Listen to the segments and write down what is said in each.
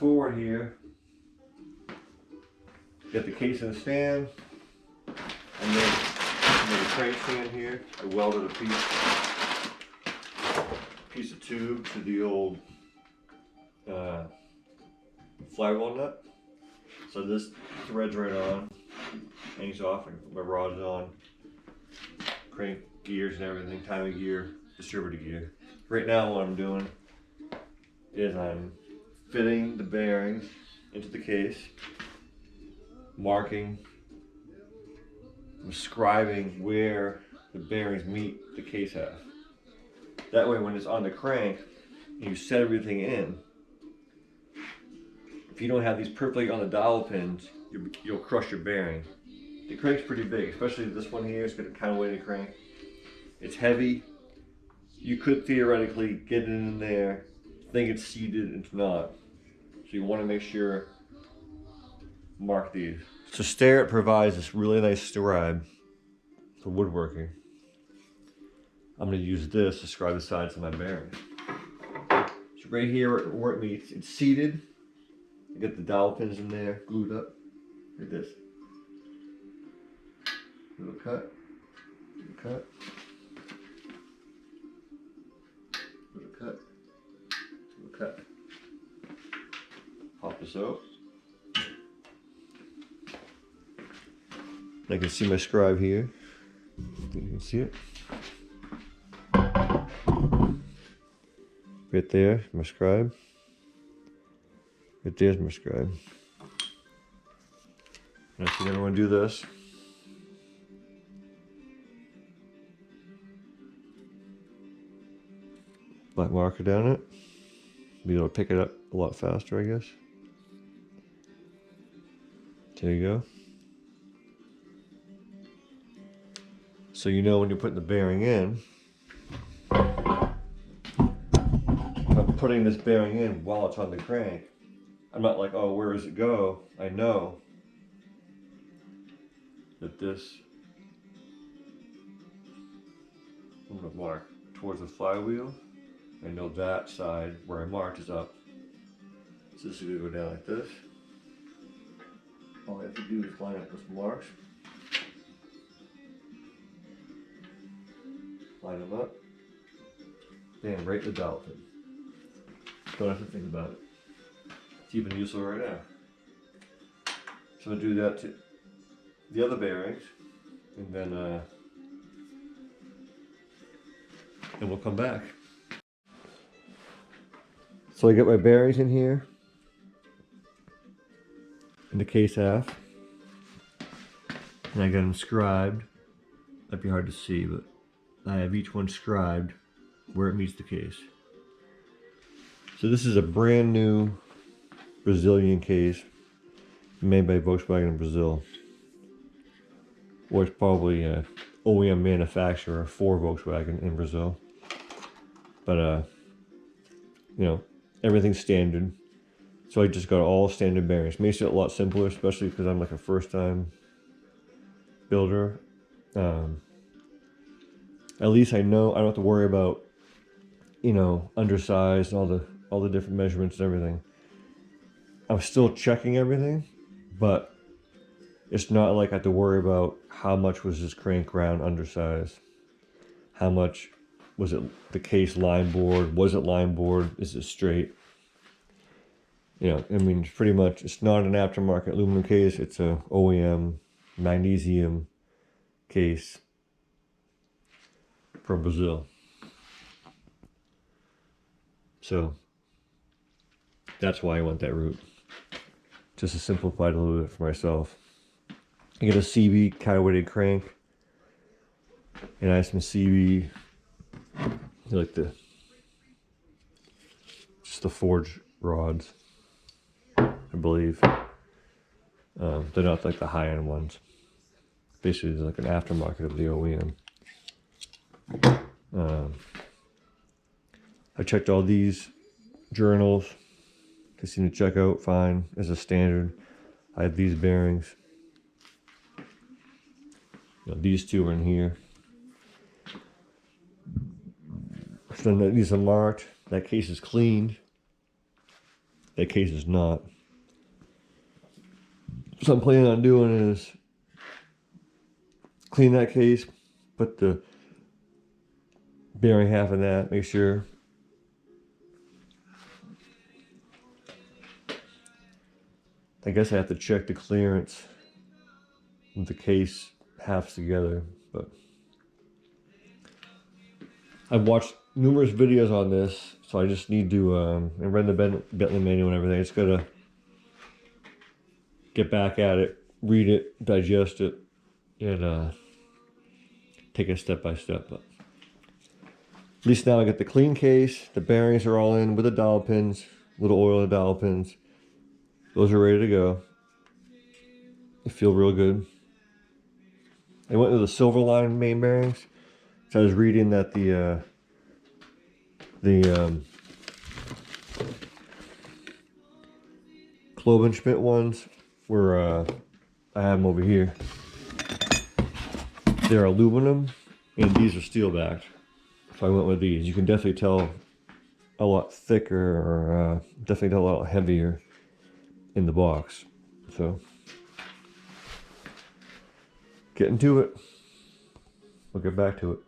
forward here, get the case in the stand, and then the crank stand here. I welded a piece of tube to the old flywheel nut. So this threads right on, hangs off, and my rod's on, crank gears and everything, timing gear, distributor gear. Right now what I'm doing is I'm fitting the bearings into the case, marking, I'm scribing where the bearings meet the case half. That way when it's on the crank, you set everything in. If you don't have these perfectly on the dowel pins, you'll crush your bearing. The crank's pretty big, especially this one here. It's got a counterweighted crank. It's heavy. You could theoretically get it in there, think it's seated, it's not. So you want to make sure, mark these. So Starrett provides this really nice scribe for woodworking. I'm going to use this to scribe the sides of my bearing. So right here where it meets, it's seated. I got the dowel pins in there, glued up, like this. Little cut, little cut, little cut, little cut. Pop this out. I can see my scribe here. You can see it. Right there, my scribe. Right there's my scribe. Next thing I'm going to do this. Black marker down it. Be able to pick it up a lot faster, I guess. There you go. So you know when you're putting the bearing in, I'm putting this bearing in while it's on the crank. I'm not like, oh, where does it go? I know that this, I'm going to mark towards the flywheel. I know that side where I marked is up. So this is going to go down like this. All I have to do is line up those marks. Line them up. Bam, right in the dowel pin. Don't have to think about it. It's even useful right now. So I'll do that to the other bearings, and then we'll come back. So I got my bearings in here, in the case half, and I got them scribed. That'd be hard to see, but I have each one scribed where it meets the case. So this is a brand new Brazilian case made by Volkswagen in Brazil. Or it's probably an OEM manufacturer for Volkswagen in Brazil. But you know, everything's standard. So I just got all standard bearings. Makes it a lot simpler, especially because I'm like a first time builder. At least I know I don't have to worry about, you know, undersized and all the different measurements and everything. I'm still checking everything, but it's not like I have to worry about how much was this crank round undersized, how much was it the case line board, was it line board, is it straight? You know, I mean, pretty much it's not an aftermarket aluminum case, it's a OEM magnesium case from Brazil. So that's why I went that route. Just to simplify it a little bit for myself. I get a CB counterweighted crank, and I have some CB, like just the forged rods, I believe. They're not like the high-end ones. Basically, they're like an aftermarket of the OEM. I checked all these journals. They seem to check out fine as a standard. I have these bearings. You know, these two are in here. So these are marked. That case is cleaned. That case is not. So I'm planning on doing is clean that case, put the bearing half in that, make sure. I guess I have to check the clearance with the case halves together, but I've watched numerous videos on this, so I just need to and read the Bentley manual and everything. I just gotta get back at it, read it, digest it, and take it step by step. But at least now I got the clean case, the bearings are all in with the dowel pins, little oil and dowel pins. Those are ready to go. They feel real good. I went with the Silverline main bearings. So I was reading that the Klobenschmidt ones were, I have them over here. They're aluminum and these are steel backed. So I went with these. You can definitely tell a lot thicker, or definitely tell a lot heavier in the box. So getting to it. We'll get back to it.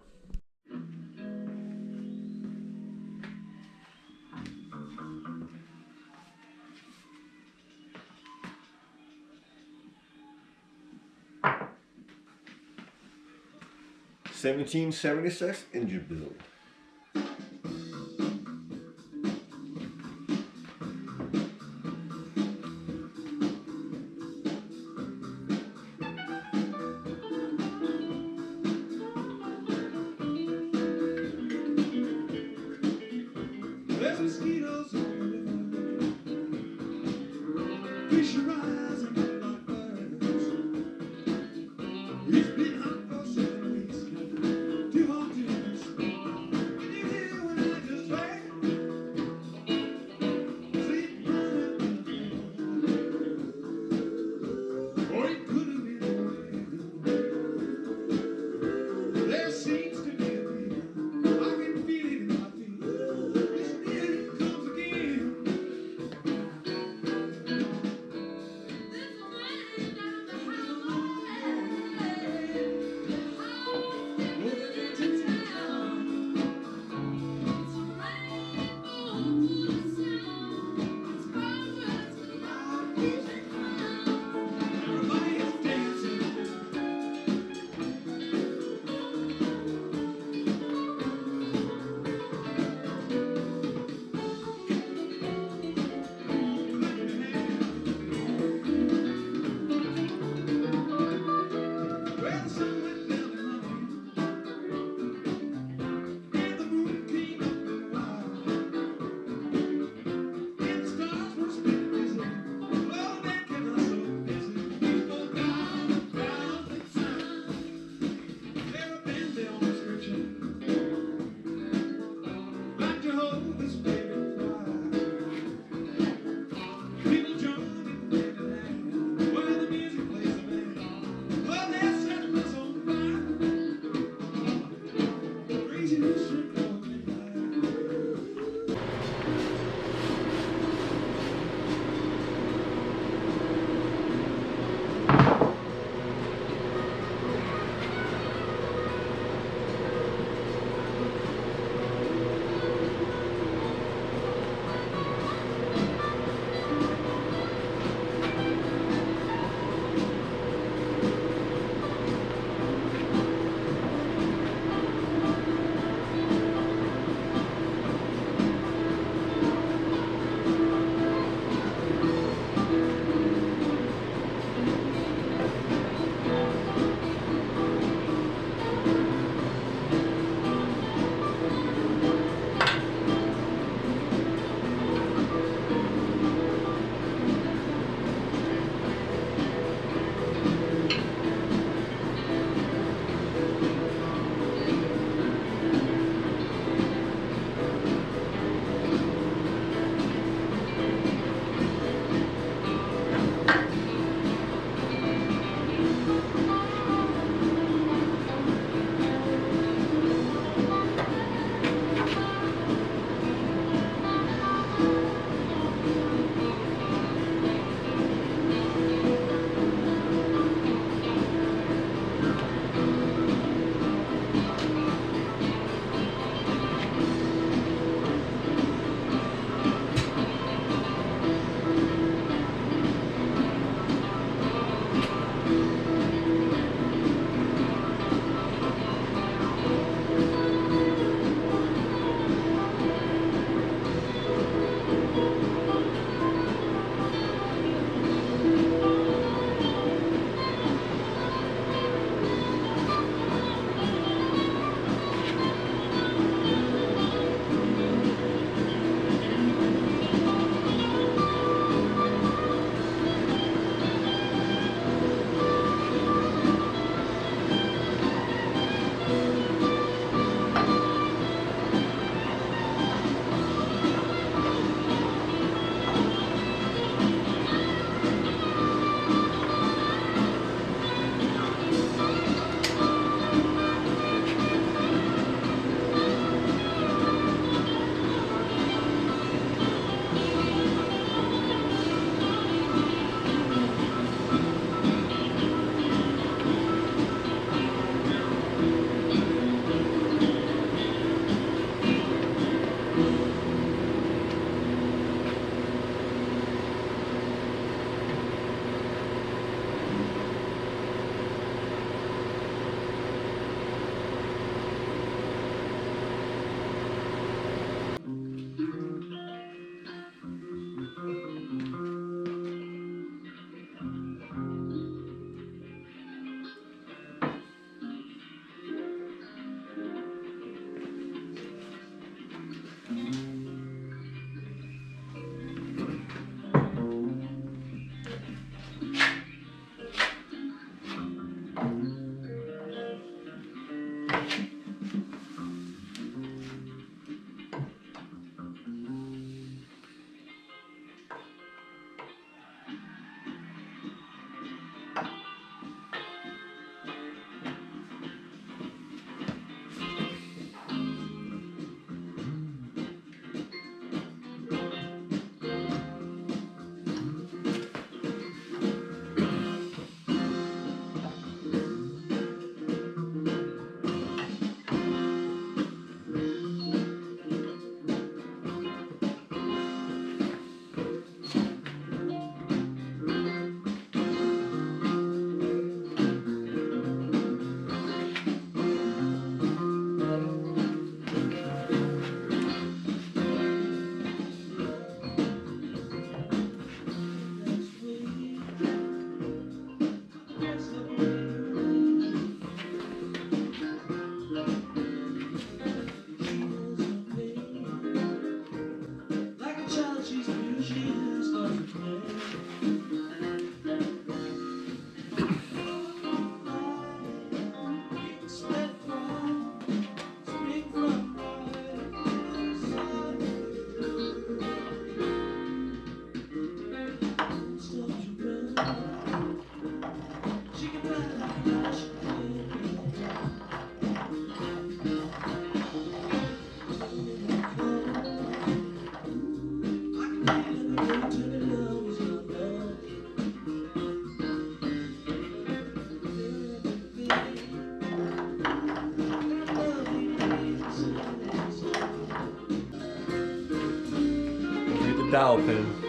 (1776) engine build. There's mosquitoes in the river. Fish are rising up like birds. It's been hot for 7 weeks. Too hot to miss. Can you hear when I just say, sleep running? Or it could have been a there seems to be a feeling. I can feel it in my feet. Listen, here it comes again. dowel pin